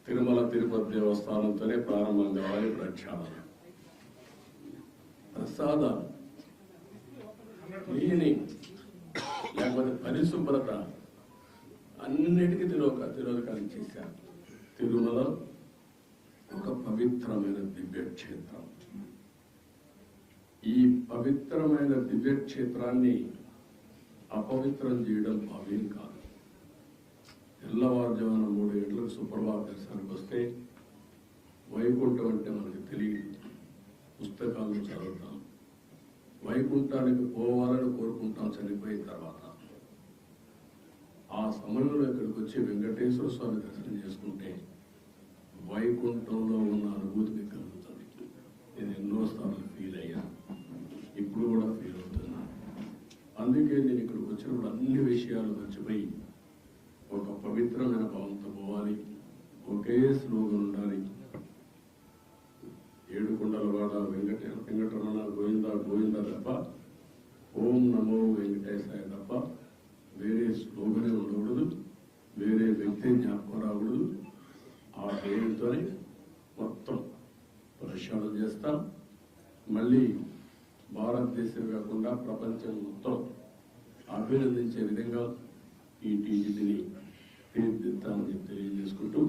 తిరుమల తిరుపతి దేవస్థానంతోనే ప్రారంభం కావాలి ప్రక్షాళన. ప్రసాదాలు క్లీనింగ్ లేకపోతే పరిశుభ్రత అన్నిటికీ తిరోధకాలు చేశారు. తిరుమల ఒక పవిత్రమైన దివ్యక్షేత్రం. ఈ పవిత్రమైన దివ్యక్షేత్రాన్ని అపవిత్రం చేయడం భావ్యం కాదు. తెల్లవారుజామున 3 గంటలకు సుప్రభాత దర్శనానికి వస్తే వైకుంఠం అంటే మనకు తెలియదు, పుస్తకాలను చదువుతాం. వైకుంఠానికి పోవాలని కోరుకుంటాం చనిపోయిన తర్వాత. ఆ సమయంలో ఇక్కడికి వచ్చి వెంకటేశ్వర స్వామి దర్శనం చేసుకుంటే వైకుంఠంలో ఉన్న అనుభూతి కలుగుతుంది. నేను ఎన్నోసార్లు ఫీల్ అయ్యా, ఇప్పుడు కూడా ఫీల్ అవుతున్నా. అందుకే నేను ఇక్కడికి వచ్చినప్పుడు అన్ని విషయాలు మర్చిపోయి ఒక పవిత్రమైన భావంతో పోవాలి. ఒకే స్లోగన్ ఉండాలి. ఏడుకొండలవాడ వెంకటరమణ గోవింద గోవింద తప్ప, ఓం నమో వెంకటేశాయ తప్ప వేరే స్లోగనే ఉండకూడదు, వేరే వ్యక్తి జ్ఞాపకం రాకూడదు. ఆ పేరుతోనే మొత్తం ప్రక్షాళన చేస్తాం. మళ్ళీ భారతదేశం కాకుండా ప్రపంచం మొత్తం అభినందించే విధంగా ఈ టీజీని తీర్చిదిద్దామని తెలియజేసుకుంటూ